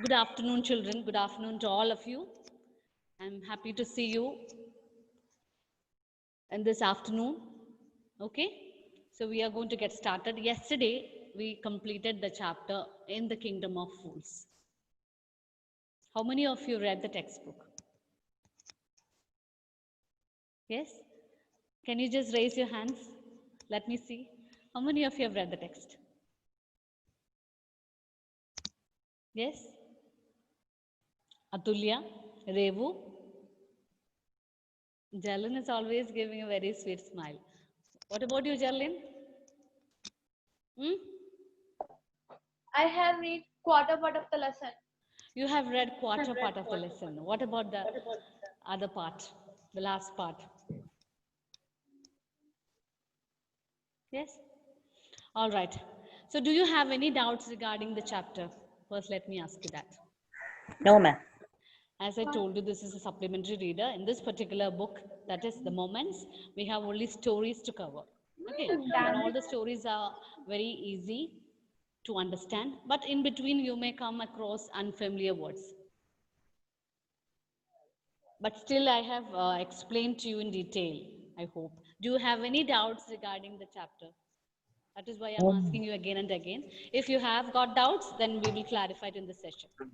Good afternoon, children. Good afternoon to all of you. I'm happy to see you in this afternoon. Okay, so we are going to get started. Yesterday, we completed the chapter in the Kingdom of Fools. How many of you read the textbook? Yes? Can you just raise your hands? Let me see. How many of you have read the text? Yes? Atulya, Revu, Jalin is always giving a very sweet smile. What about you, Jalin? Hmm? I have read quarter part of the lesson. You have read quarter part of the lesson. What about the other part, the last part? Yes? All right. So do you have any doubts regarding the chapter? First, let me ask you that. No, ma'am. As I told you, this is a supplementary reader. In this particular book, that is the Moments, we have only stories to cover. Okay, and all the stories are very easy to understand, but in between you may come across unfamiliar words. But still, I have explained to you in detail, I hope. Do you have any doubts regarding the chapter? That is why I'm asking you again and again. If you have got doubts, then we will clarify it in the session. Yes?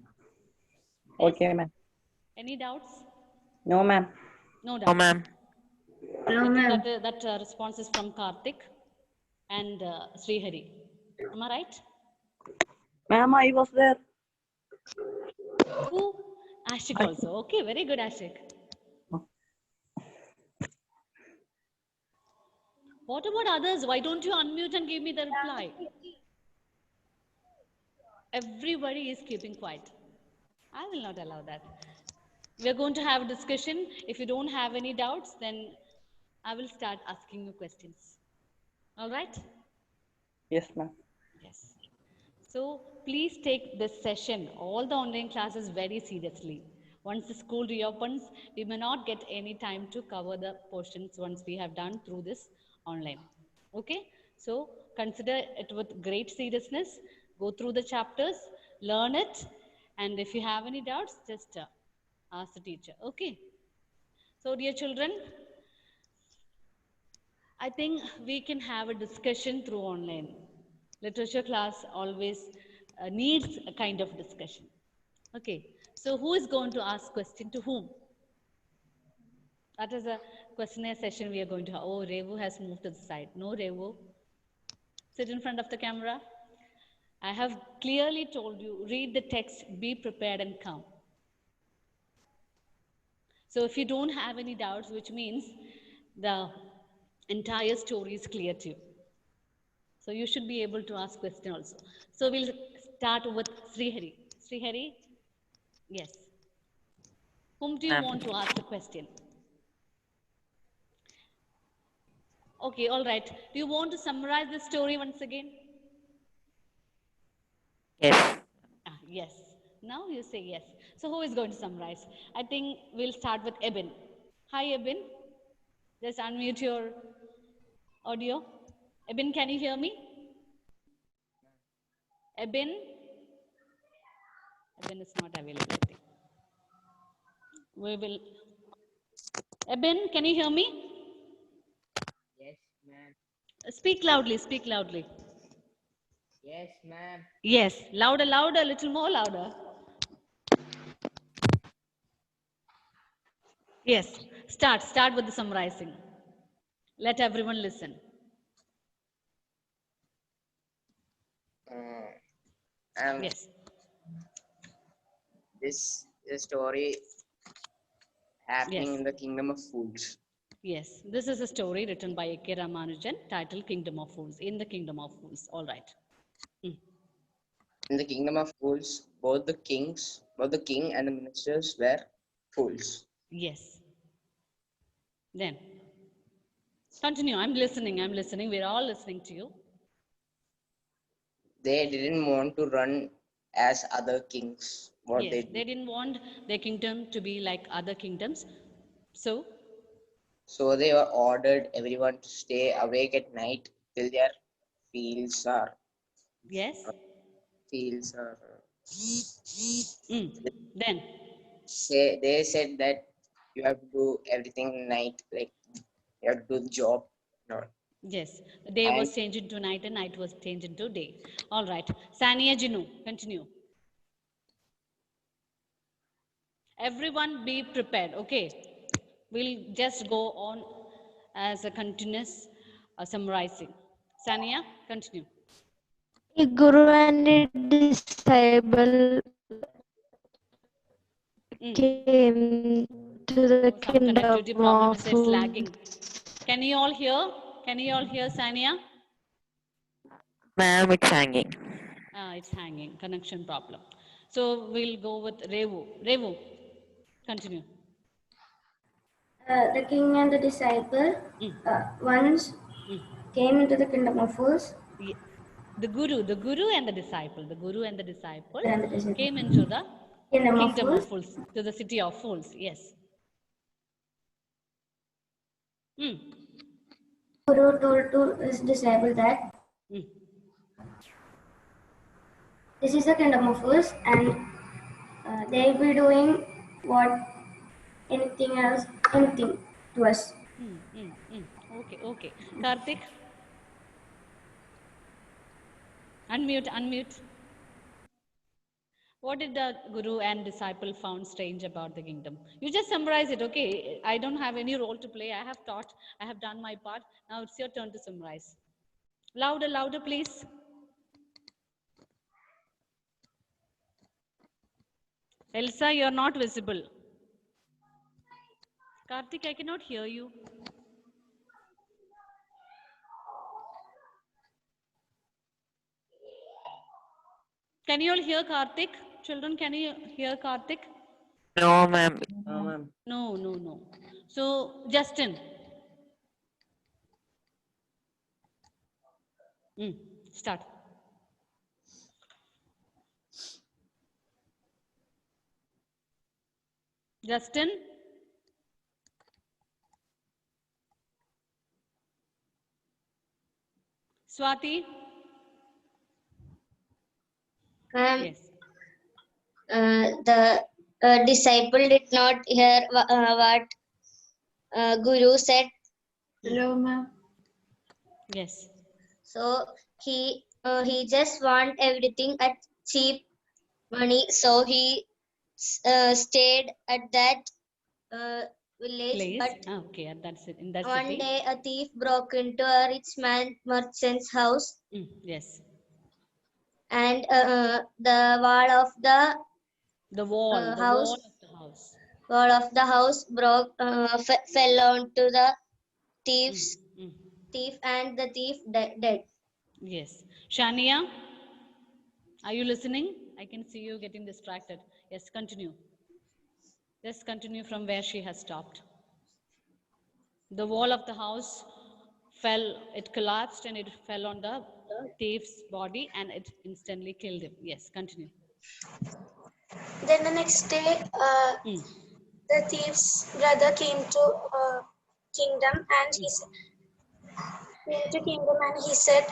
Okay, ma'am. Any doubts? No, ma'am. No No, doubts. ma'am. I think that response is from Karthik and Srihari. Am I right? Ma'am, I was there. Who? Ashik also. Okay, very good, Ashik. What about others? Why don't you unmute and give me the reply? Everybody is keeping quiet. I will not allow that. We are going to have a discussion. If you don't have any doubts, then I will start asking you questions. All right? Yes, ma'am. Yes. So please take this session, all the online classes, very seriously. Once the school reopens, we may not get any time to cover the portions once we have done through this online. Okay? So consider it with great seriousness. Go through the chapters, learn it, and if you have any doubts, just ask the teacher. Okay? So, dear children, I think we can have a discussion through online. Literature class always needs a kind of discussion. Okay, so who is going to ask question to whom? That is a questionnaire session we are going to have. Oh, Revu has moved to the side. No, Revu. Sit in front of the camera. I have clearly told you, read the text, be prepared and come. So if you don't have any doubts, which means the entire story is clear to you. So you should be able to ask question also. So we'll start with Srihari. Srihari, yes. Whom do you Ma'am. want to ask the question? Okay, all right. Do you want to summarize the story once again? Yes. Yes. Now you say yes. So who is going to summarize? I think we'll start with Ebin. Hi, Ebin. Just unmute your audio. Ebin, can you hear me? Ebin? Ebin is not available, I think. We will. Ebin, can you hear me? Yes, ma'am. Speak loudly, speak loudly. Yes, ma'am. Yes, louder, louder, little more louder. Yes, start with the summarizing. Let everyone listen. And Yes, this is a story happening yes, in the kingdom of fools. yes. This is a story written by A.K. Ramanujan titled Kingdom of Fools. In the Kingdom of Fools. All right. In the kingdom of fools, both the king and the ministers were fools. Yes. Then continue. I'm listening. I'm listening. We're all listening to you. They didn't want to run as other kings. What Yes, they they did. didn't want their kingdom to be like other kingdoms. So, So they were ordered everyone to stay awake at night till their fields are yes, fields are Then, They said that you have to do everything night, like you have to do the job. No. yes, the day was And changed into night and night was changed into day. All right. Sania Jinu, continue. Everyone be prepared, okay? We'll just go on as a continuous summarizing. Sania, continue. A guru and a disciple came to the Oh, some kingdom connectivity problem of is it's fools. lagging. Can you all hear? Can you all hear Sania? Ma'am, it's hanging. It's hanging, connection problem. So we'll go with Revu. Revu, continue. The king and the disciple once came into the kingdom of fools. The guru and the disciple, the guru and the disciple And the disciple. came into the Kingdom of kingdom of fools. fools, to the city of fools. Yes. Guru told to his disciple that this is the kingdom of fools, and they will be doing what anything to us. Okay, okay. Karthik, unmute. What did the guru and disciple found strange about the kingdom? You just summarize it, okay? I don't have any role to play. I have taught, I have done my part. Now it's your turn to summarize. Louder, please. Elsa, you're not visible. Karthik, I cannot hear you. Can you all hear Karthik? Children, can you hear Karthik? No, ma'am. No, ma'am. No. So, Justin. Start. Justin. Swati. Yes. The disciple did not hear what Guru said. Hello, ma'am. Yes. So he just want everything at cheap money. So he stayed at that village. Place. But Okay, that's it. In that one city. day a thief broke into a rich man merchant's house, Yes. and the wall of the house wall of the house. broke, fell onto the thief, and the thief dead. Yes. Shania, are you listening? I can see you getting distracted. Yes, continue. Just continue from where she has stopped. The wall of the house fell, it collapsed and it fell on the thief's body and it instantly killed him. Yes, continue. Then the next day, the thief's brother came to kingdom, and he said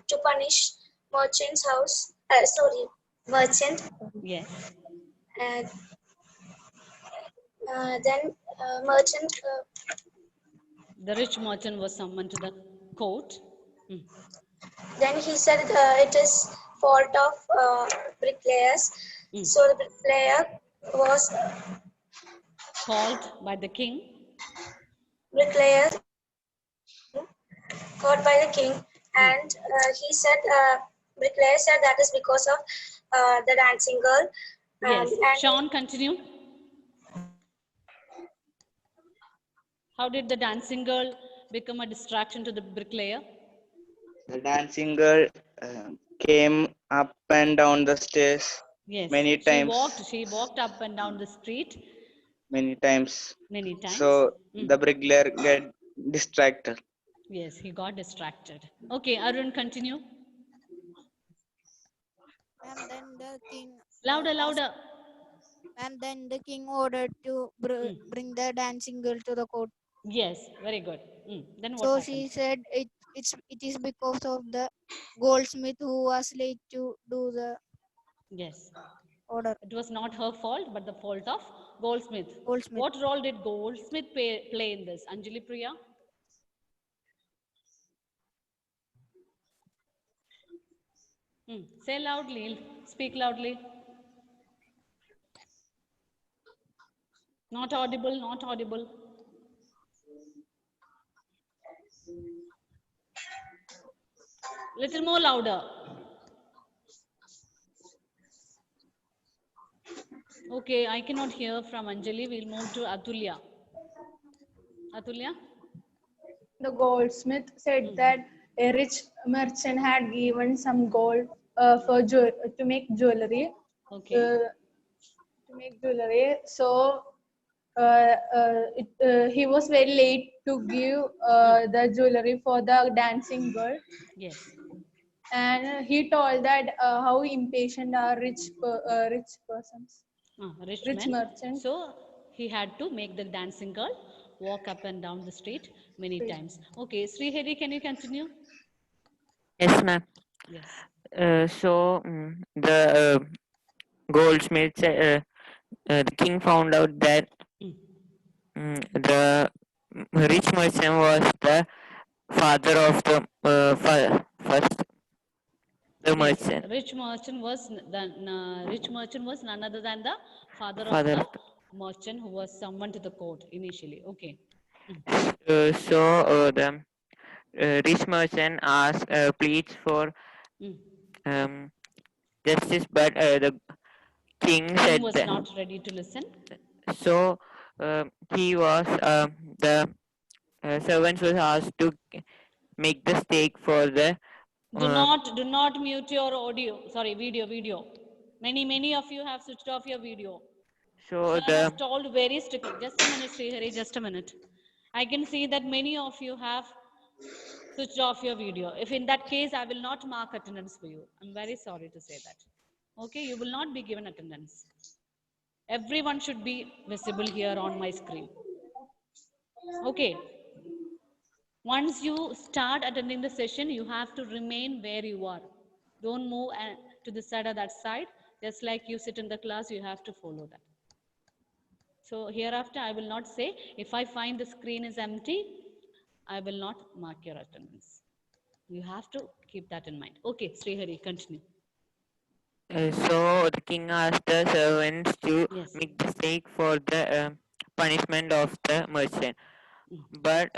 to punish merchant's house. Merchant. Yes. Then merchant. The rich merchant was summoned to the court. Then he said it is fault of bricklayers. So the bricklayer was called by the king. Bricklayer called by the king, and he said bricklayer said that is because of the dancing girl. Yes. And Sean, continue. How did the dancing girl become a distraction to the bricklayer? The dancing girl came up and down the stairs many times. She walked up and down the street many times. So the bricklayer get distracted. Yes, he got distracted. Okay, Arun, continue. And then the king louder. And then the king ordered to bring the dancing girl to the court. Yes, very good. Then what so happened? She said it is because of the goldsmith who was late to do the Yes. order. It was not her fault, but the fault of Goldsmith. Goldsmith. What role did Goldsmith play in this? Anjali Priya? Say loudly. Speak loudly. Not audible, not audible. Little more louder. Okay, I cannot hear from Anjali. We'll move to Atulya. Atulya? The goldsmith said that a rich merchant had given some gold to make jewelry. Okay. To make jewelry. So he was very late to give the jewelry for the dancing girl. Yes. And he told that how impatient are rich persons. Rich merchant. So he had to make the dancing girl walk up and down the street many times. Okay, Srihari, can you continue? Yes, ma'am. Yes. The goldsmith, the king found out that the rich merchant was the father of the first the merchant. Rich merchant was none other than the father Father of of the merchant who was summoned to the court initially. Okay. the rich merchant asked pleads for um, justice, but the king said was that, not ready to listen. so he was the servants was asked to make the stake for the Do not mute your audio. Sorry, video. Many of you have switched off your video. so Sir has told very strictly. Just a minute, Srihari, just a minute. I can see that many of you have switched off your video. If in that case, I will not mark attendance for you. I'm very sorry to say that. Okay, you will not be given attendance. Everyone should be visible here on my screen. Okay. Once you start attending the session, you have to remain where you are. Don't move to the side or that side. Just like you sit in the class, you have to follow that. So hereafter, I will not say, if I find the screen is empty, I will not mark your attendance. You have to keep that in mind. Okay, Srihari, continue. So the king asked the servants to make the stake for the punishment of the merchant. But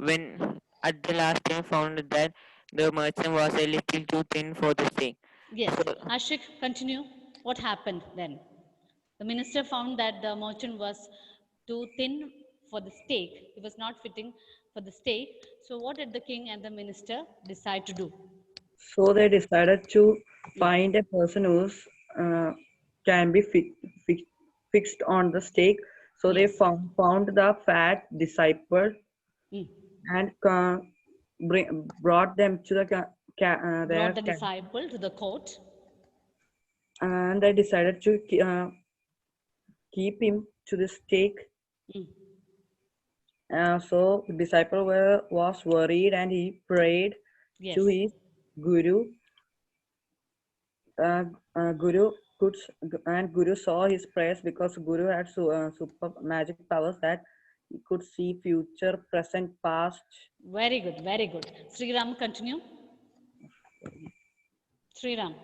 when at the last time found that the merchant was a little too thin for the stake. Yes, Ashik, continue. What happened then? The minister found that the merchant was too thin for the stake. He was not fitting for the stake. So what did the king and the minister decide to do? So they decided to find a person who can be fixed on the stake. So they found the fat disciple and brought them to brought the disciple to the court. And they decided to keep him to the stake. So the disciple was worried and he prayed to his guru. Guru saw his prayers because Guru had super magic powers that he could see future, present, past. Very good, very good. Sriram, continue. Sriram.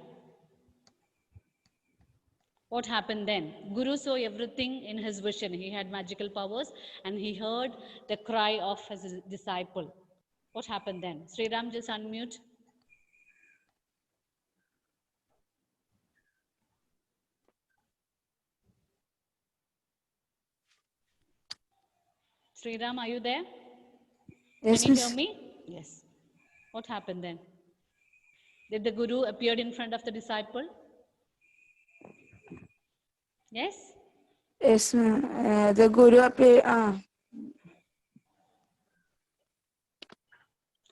What happened then? Guru saw everything in his vision. He had magical powers and he heard the cry of his disciple. What happened then? Sriram, just unmute. Sriram, are you there? Yes, Can you hear me? Yes. What happened then? Did the Guru appear in front of the disciple? Yes? Yes, the Guru appeared.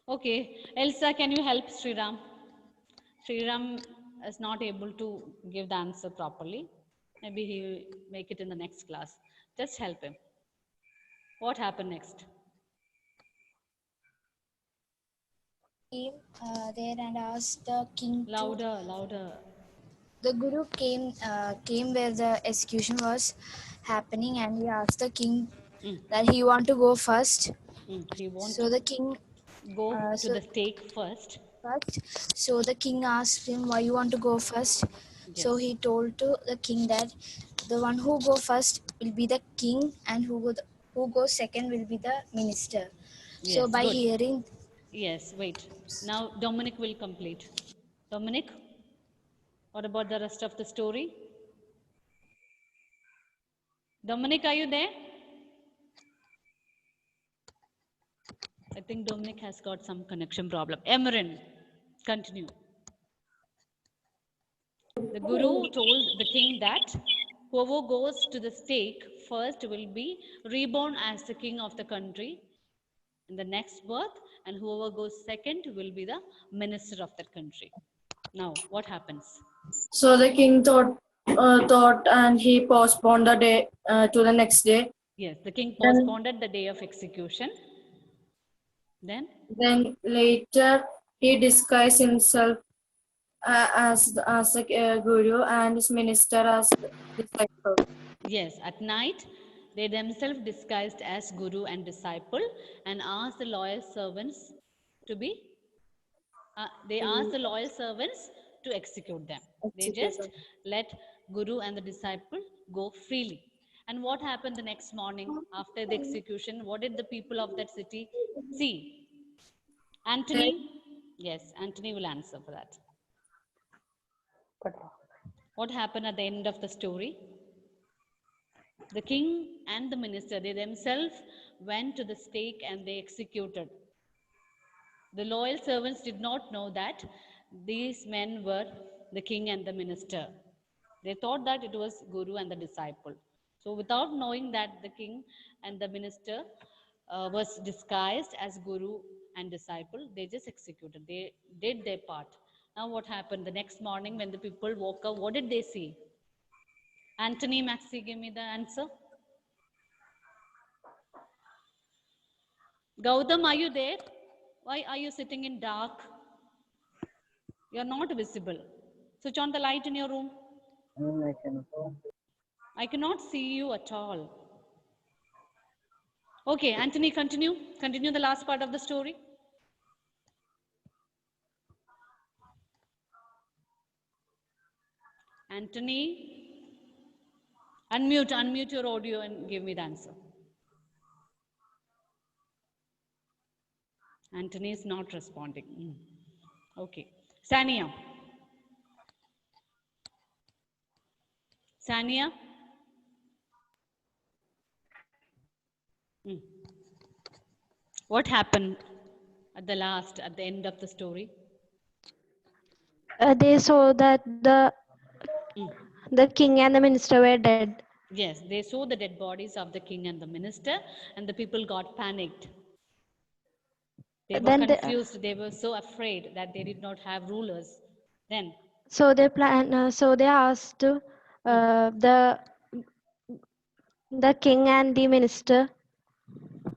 Okay. Elsa, can you help Sriram? Sriram is not able to give the answer properly. Maybe he will make it in the next class. Just help him. What happened next? Came there and asked the king louder. The guru came where the execution was happening, and he asked the king that he want to go first. He wants So to the king go to so the stake first. So the king asked him, why you want to go first? So Yes. he told to the king that the one who go first will be the king, and who goes second will be the minister. So Yes, by good. hearing, Yes, wait. Now Dominic will complete. Dominic, what about the rest of the story? Dominic, are you there? I think Dominic has got some connection problem. Emran, continue. The guru told the king that whoever goes to the stake first will be reborn as the king of the country in the next birth, and whoever goes second will be the minister of that country. Now, what happens? So the king thought, and he postponed the day to the next day. Yes, the king postponed the day of execution. Then later he disguised himself as a guru and his minister as disciple. Yes, at night they themselves disguised as guru and disciple and asked the loyal servants to be. They asked the loyal servants to execute them. They just let guru and the disciple go freely. And what happened the next morning after the execution? What did the people of that city see? Anthony? Yes, Anthony will answer for that. What happened at the end of the story? The king and the minister, they themselves went to the stake and they executed. The loyal servants did not know that these men were the king and the minister. They thought that it was guru and the disciple. So without knowing that the king and the minister was disguised as guru and disciple, they just executed. They did their part. Now what happened? The next morning when the people woke up, what did they see? Anthony, Maxi, give me the answer. Gautam, are you there? Why are you sitting in dark? You're not visible. Switch on the light in your room. I cannot see you at all. Okay, Anthony, continue. Continue the last part of the story. Anthony, unmute your audio and give me the answer. Anthony is not responding. Okay. Sania. Sania? What happened at the end of the story? They saw that the king and the minister were dead. Yes, they saw the dead bodies of the king and the minister, and the people got panicked. They were confused. They were so afraid that they did not have rulers. Then. So they asked the king and the minister,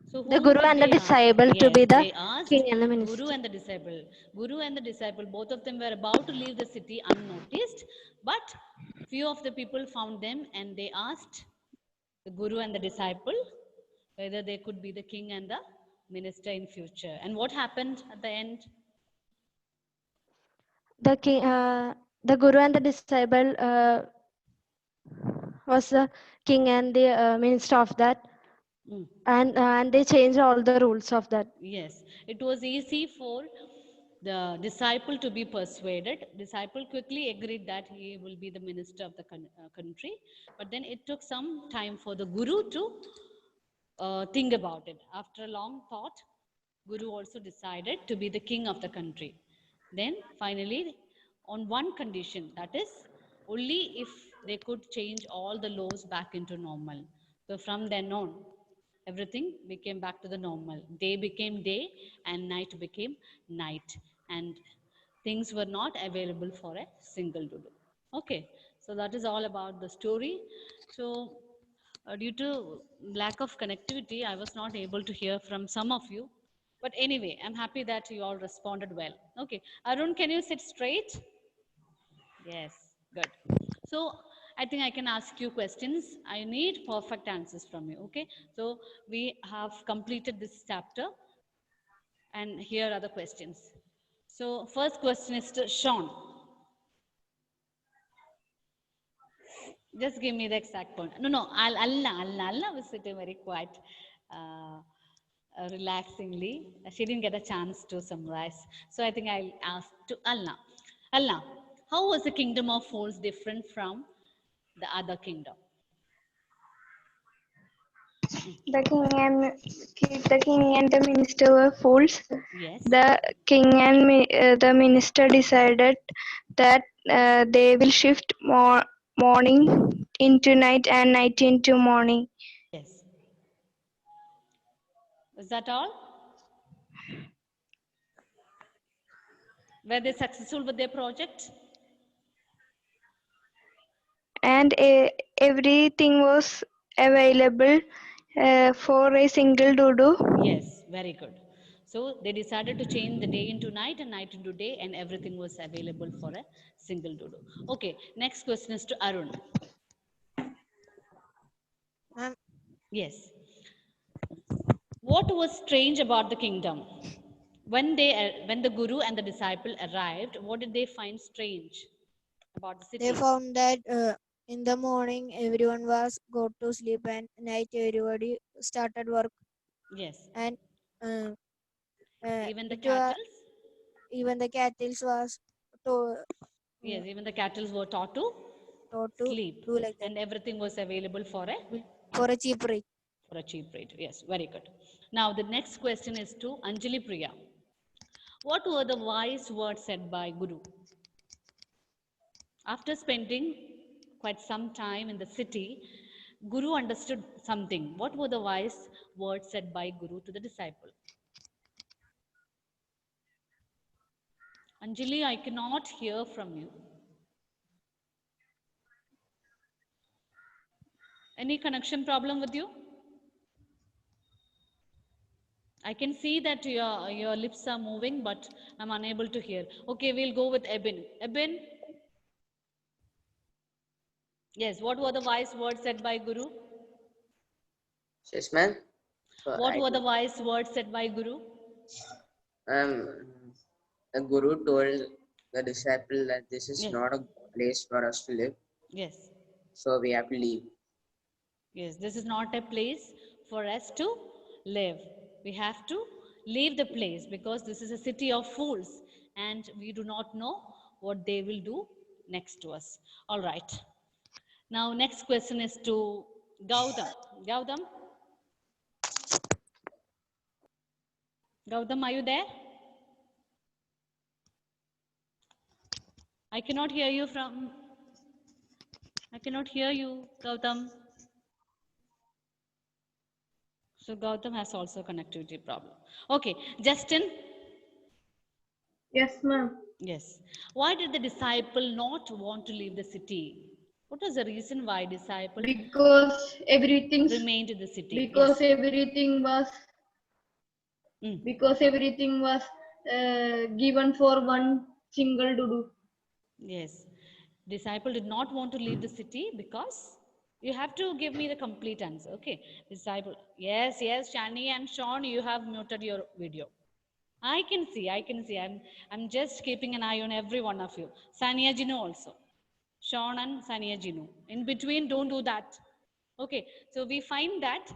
so the guru and the disciple to be the king and the minister. Guru and the disciple. Guru and the disciple, both of them were about to leave the city unnoticed, but few of the people found them and they asked the guru and the disciple whether they could be the king and the minister in future. And what happened at the end? The king, the guru and the disciple was the king and the minister of that, and they changed all the rules of that. Yes, it was easy for the disciple to be persuaded. Disciple quickly agreed that he will be the minister of the country, but then it took some time for the guru to think about it. After a long thought, guru also decided to be the king of the country. Then finally, on one condition, that is only if they could change all the laws back into normal. So from then on, everything became back to the normal. Day became day and night became night, and things were not available for a single dodo. Okay, so that is all about the story. So due to lack of connectivity, I was not able to hear from some of you. But anyway, I'm happy that you all responded well. Okay, Arun, can you sit straight? Yes. Good. So I think I can ask you questions. I need perfect answers from you. Okay. So we have completed this chapter, and here are the questions. So first question is to Sean. Just give me the exact point. No, Allah was sitting very quiet, relaxingly. She didn't get a chance to summarize. So I think I'll ask to Allah. Allah, how was the kingdom of fools different from the other kingdom? The king and the minister were fools. Yes. The king and the minister decided that they will shift morning into night and night into morning. Yes. Is that all? Were they successful with their project? And everything was available for a single dodo. Yes, very good. So they decided to change the day into night and night into day, and everything was available for a single dodo. Okay, next question is to Arun. Yes. What was strange about the kingdom? When the guru and the disciple arrived, what did they find strange about the city? They found that in the morning everyone was go to sleep and night everybody started work. Yes. And even the cattle? Even the cattle was to, yes, even the cattle were taught to sleep, do like that. And everything was available for a cheap rate. For a cheap rate. Yes, very good. Now the next question is to Anjali Priya. What were the wise words said by Guru? After spending quite some time in the city, Guru understood something. What were the wise words said by Guru to the disciple? Anjali, I cannot hear from you. Any connection problem with you? I can see that your lips are moving, but I'm unable to hear. Okay, we'll go with Ebin. Ebin? Yes, what were the wise words said by Guru? Yes, ma'am. So what were the wise words said by Guru? The Guru told the disciple that this is not a place for us to live. Yes. So we have to leave. Yes, this is not a place for us to live. We have to leave the place because this is a city of fools and we do not know what they will do next to us. All right. Now, next question is to Gautam. Gautam? Gautam, are you there? I cannot hear you, Gautam. So Gautam has also connectivity problem. Okay, Justin? Yes, ma'am. Yes. Why did the disciple not want to leave the city? What was the reason why disciple remained in the city? Because everything was given for one single dodo. Yes. Disciple did not want to leave the city because you have to give me the complete answer. Okay. Disciple. Yes, Shani and Sean, you have muted your video. I can see. I'm just keeping an eye on every one of you. Sania Jinu also. Sean and Sania Jinu. In between, don't do that. Okay. So we find that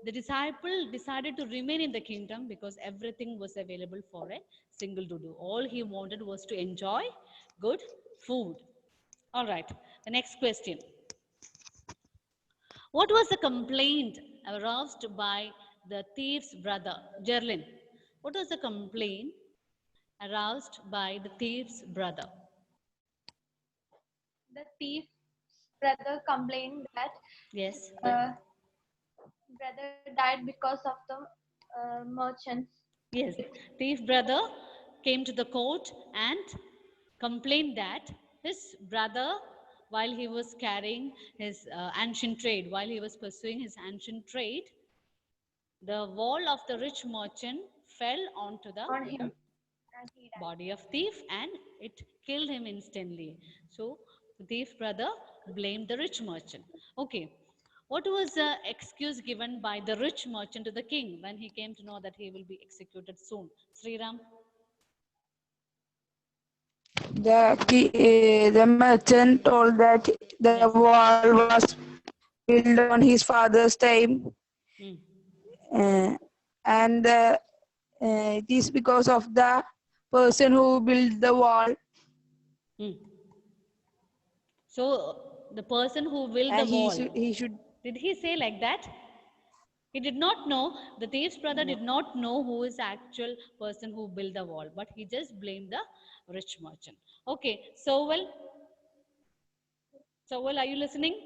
the disciple decided to remain in the kingdom because everything was available for a single dodo. All he wanted was to enjoy good food. All right. The next question. What was the complaint aroused by the thief's brother? Jerlin, what was the complaint aroused by the thief's brother? The thief's brother complained that yes, brother died because of the merchants. Yes, thief brother came to the court and complained that his brother, while he was carrying his ancient trade, while he was pursuing his ancient trade, the wall of the rich merchant fell onto the body of thief and it killed him instantly. So The thief brother blamed the rich merchant. Okay. What was the excuse given by the rich merchant to the king when he came to know that he will be executed soon? Sriram? The merchant told that the wall was built on his father's time, and it is because of the person who built the wall. So the person who built the wall, he should. Did he say like that? He did not know, the thief's brother did not know who is the actual person who built the wall, but he just blamed the rich merchant. Okay, so are you listening?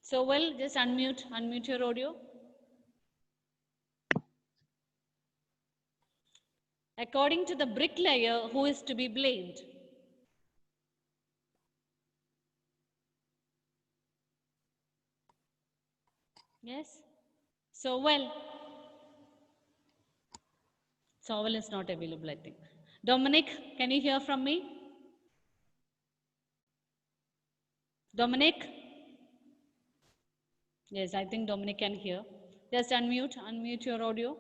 So just unmute your audio. According to the bricklayer, who is to be blamed? Yes? Sowell is not available, I think. Dominic, can you hear from me? Dominic? Yes, I think Dominic can hear. Just unmute your audio.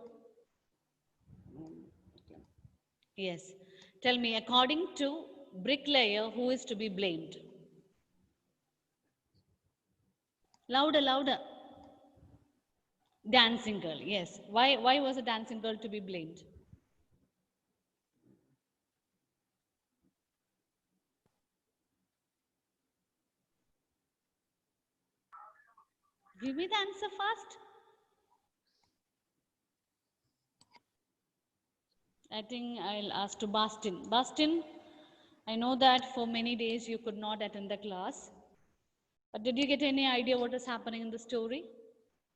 Yes. Tell me, according to bricklayer, who is to be blamed? Louder, louder. Dancing girl, yes. Why was a dancing girl to be blamed? Give me the answer fast. I think I'll ask to Bastin. Bastin, I know that for many days you could not attend the class. But did you get any idea what is happening in the story?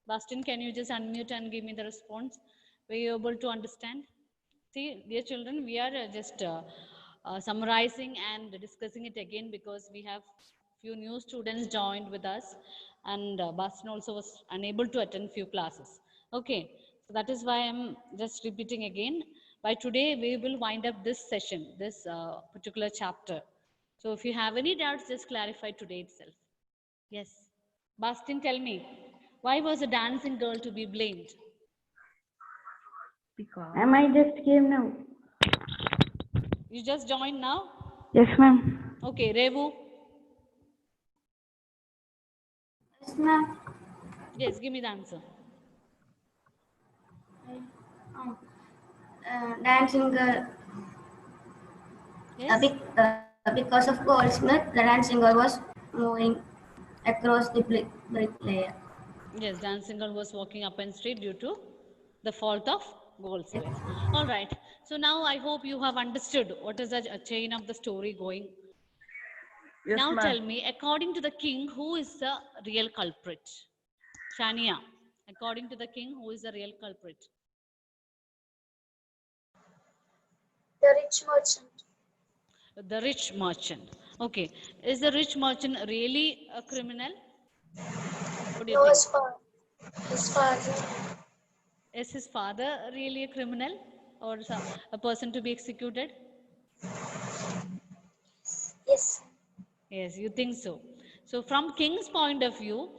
Bastin, can you just unmute and give me the response? Were you able to understand? See, dear children, we are just summarizing and discussing it again because we have few new students joined with us, and Bastin also was unable to attend few classes. Okay, so that is why I'm just repeating again. By today, we will wind up this session, this particular chapter. So if you have any doubts, just clarify today itself. Yes. Bastin, tell me, why was a dancing girl to be blamed? Ma'am, I just came now. You just joined now? Yes, ma'am. Okay, Revu? Yes, ma'am. Yes, give me the answer. Dancing girl. Yes. Because of Goldsmith, the dancing girl was moving across the brick layer. Yes, dancing girl was walking up and street due to the fault of Goldsmith. All right. So now I hope you have understood what is a chain of the story going. Yes, now ma'am. tell me, according to the king, who is the real culprit? Shania, according to the king, who is the real culprit? The rich merchant. The rich merchant. Okay. Is the rich merchant really a criminal? What do you think? His father. Is his father really a criminal or a person to be executed? Yes. Yes, you think so. So from king's point of view,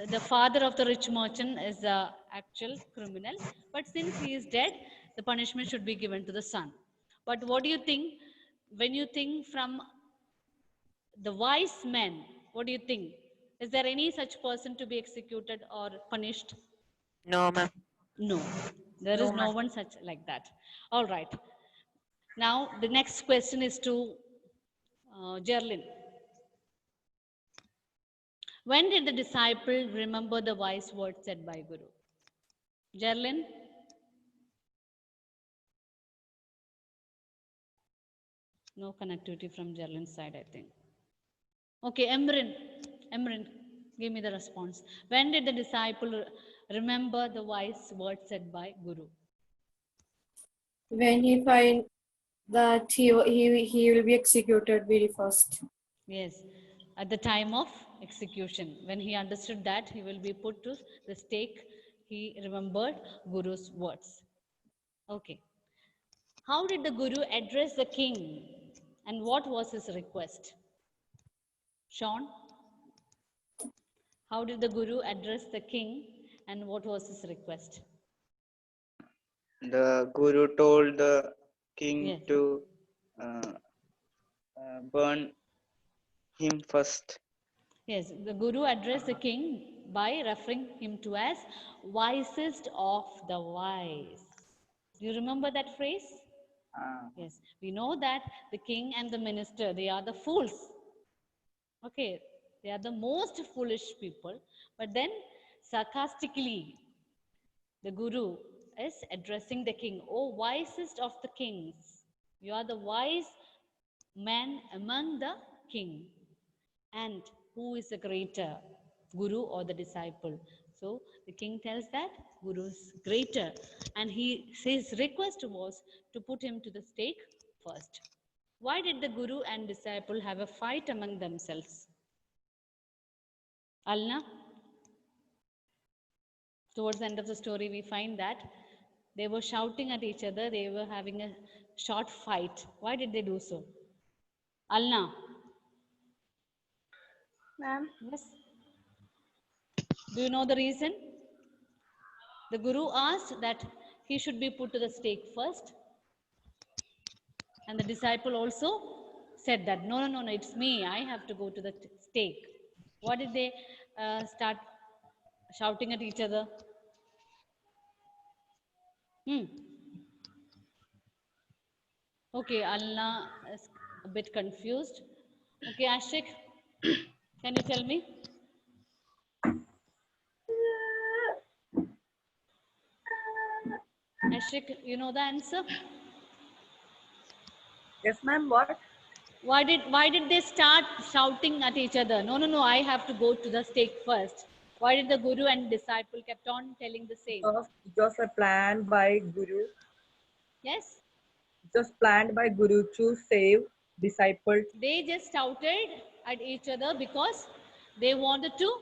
the father of the rich merchant is the actual criminal. But since he is dead, the punishment should be given to the son. But what do you think when you think from the wise men? What do you think? Is there any such person to be executed or punished? No, ma'am. No, there is no one such like that. All right. Now the next question is to Jerlin. When did the disciple remember the wise words said by Guru? Jerlin? No connectivity from Jerlin's side, I think. Okay, Emrin, give me the response. When did the disciple remember the wise words said by Guru? When he find that he will be executed very fast. Yes, at the time of execution, when he understood that he will be put to the stake, he remembered Guru's words. Okay. How did the Guru address the king and what was his request? Sean? How did the Guru address the king and what was his request? The Guru told the king Yes. to burn him first. Yes, the Guru addressed the king by referring him to as wisest of the wise. Do you remember that phrase? Yes, we know that the king and the minister, they are the fools. Okay, they are the most foolish people. But then sarcastically, the Guru is addressing the king. Oh, wisest of the kings, you are the wise man among the king. And who is the greater, Guru or the disciple? So the king tells that Guru is greater, and his request was to put him to the stake first. Why did the Guru and disciple have a fight among themselves? Alna? Towards the end of the story, we find that they were shouting at each other. They were having a short fight. Why did they do so? Alna? Ma'am? Yes. Do you know the reason? The Guru asked that he should be put to the stake first. And the disciple also said that, no, it's me. I have to go to the stake. What did they start shouting at each other? Okay, Allah is a bit confused. Okay, Ashik, can you tell me? Ashik, you know the answer? Yes, ma'am. What? Why did they start shouting at each other? No, I have to go to the stake first. Why did the Guru and disciple kept on telling the same? It was a plan by Guru. Yes? It was planned by Guru to save disciples. They just shouted at each other because they wanted to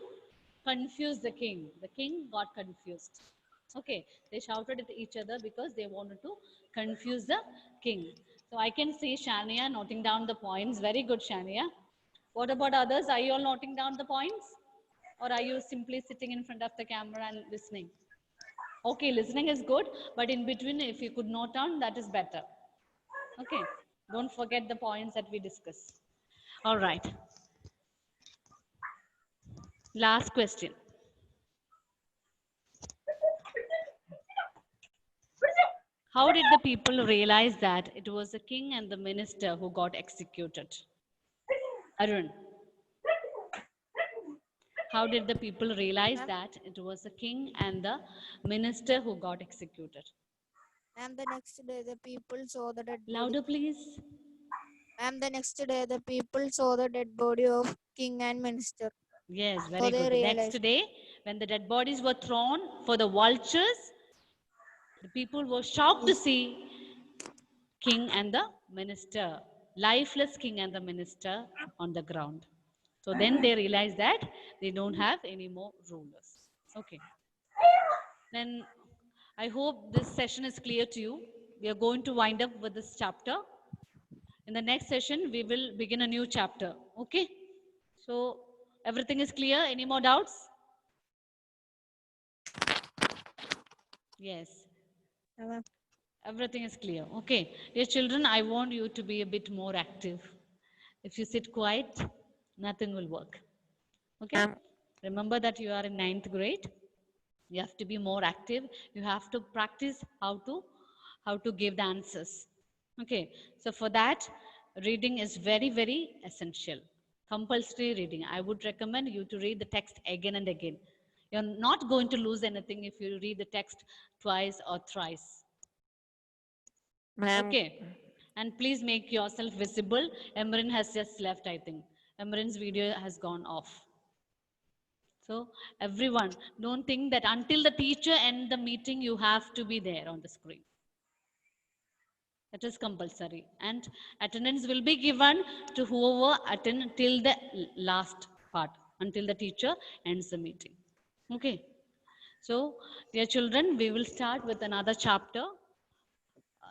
confuse the king. The king got confused. Okay, they shouted at each other because they wanted to confuse the king. So I can see Shania noting down the points. Very good, Shania. What about others? Are you all noting down the points? Or are you simply sitting in front of the camera and listening? Okay, listening is good, but in between, if you could note down, that is better. Okay, don't forget the points that we discuss. All right. Last question. How did the people realize that it was the king and the minister who got executed? Arun. How did the people realize that it was the king and the minister who got executed? And the next day the people saw the dead body. Louder, please. And the next day the people saw the dead body of king and minister. Yes, very So they good. The realized. next day, when the dead bodies were thrown for the vultures, the people were shocked to see king and the minister, lifeless king and the minister on the ground. So then they realized that they don't have any more rulers. Okay. Then I hope this session is clear to you. We are going to wind up with this chapter. In the next session, we will begin a new chapter. Okay. So everything is clear. Any more doubts? Yes. Everything is clear. Okay. Dear children, I want you to be a bit more active. If you sit quiet, nothing will work. Okay. Remember that you are in 9th grade. You have to be more active. You have to practice how to give the answers. Okay. So for that, reading is very, very essential. Compulsory reading. I would recommend you to read the text again and again. You're not going to lose anything if you read the text twice or thrice. Okay. And please make yourself visible. Emrin has just left, I think. Emrin's video has gone off. So everyone, don't think that until the teacher ends the meeting, you have to be there on the screen. That is compulsory. And attendance will be given to whoever attend till the last part, until the teacher ends the meeting. Okay. So, dear children, we will start with another chapter.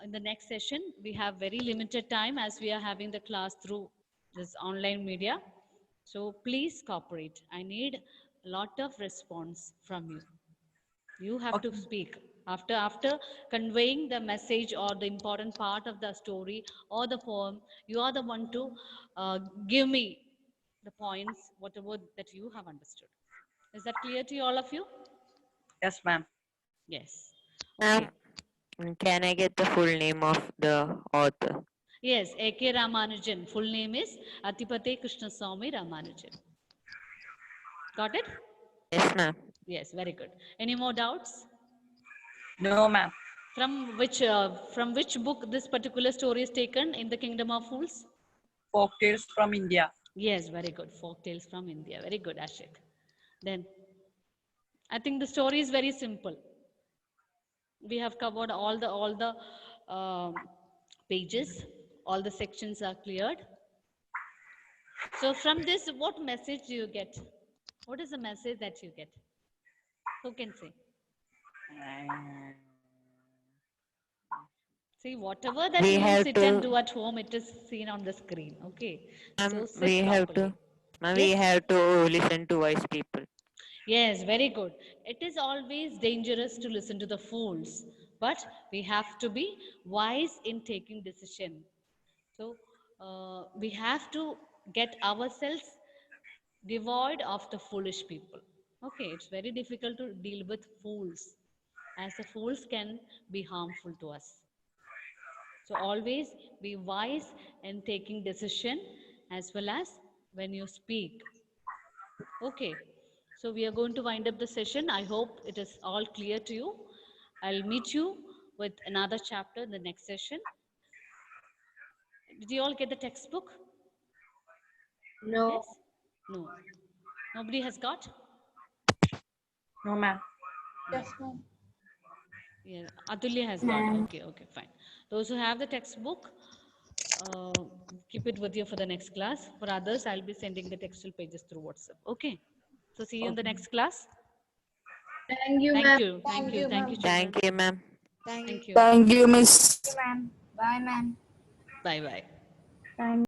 in the next session. We have very limited time as we are having the class through this online media. So please cooperate. I need a lot of response from you. You have to speak. After conveying the message or the important part of the story or the poem, you are the one to give me the points, whatever that you have understood. Is that clear to all of you? Yes, ma'am. Yes. Ma'am, can I get the full name of the author? Yes, A.K. Ramanujan. Full name is Adhipati Krishnaswamy Ramanujan. Got it? Yes, ma'am. Yes, very good. Any more doubts? No, ma'am. From which book this particular story is taken in the Kingdom of Fools? Folk Tales from India. Yes, very good. Folk Tales from India. Very good, Ashik. Then, I think the story is very simple. We have covered all the pages. All the sections are cleared. So from this, what message do you get? What is the message that you get? Who can say? See, whatever that you sit and do at home, it is seen on the screen. Okay. So sit We have properly. to, we Yes? have to listen to wise people. Yes, very good. It is always dangerous to listen to the fools, but we have to be wise in taking decision. So we have to get ourselves devoid of the foolish people. Okay, it's very difficult to deal with fools, as the fools can be harmful to us. So always be wise in taking decision as well as when you speak. Okay, so we are going to wind up the session. I hope it is all clear to you. I'll meet you with another chapter in the next session. Did you all get the textbook? No. Yes? No. Nobody has got? No, ma'am. Yes, ma'am. Yeah, Atulya has got. Okay, okay, fine. Those who have the textbook, keep it with you for the next class. For others, I'll be sending the textual pages through WhatsApp. Okay. So see you in the next class. Thank you, Thank ma'am. you. Thank you. Thank you, children. Thank you, ma'am. Thank you. Thank you, Miss. Ma'am. Bye, ma'am. Bye bye. Thank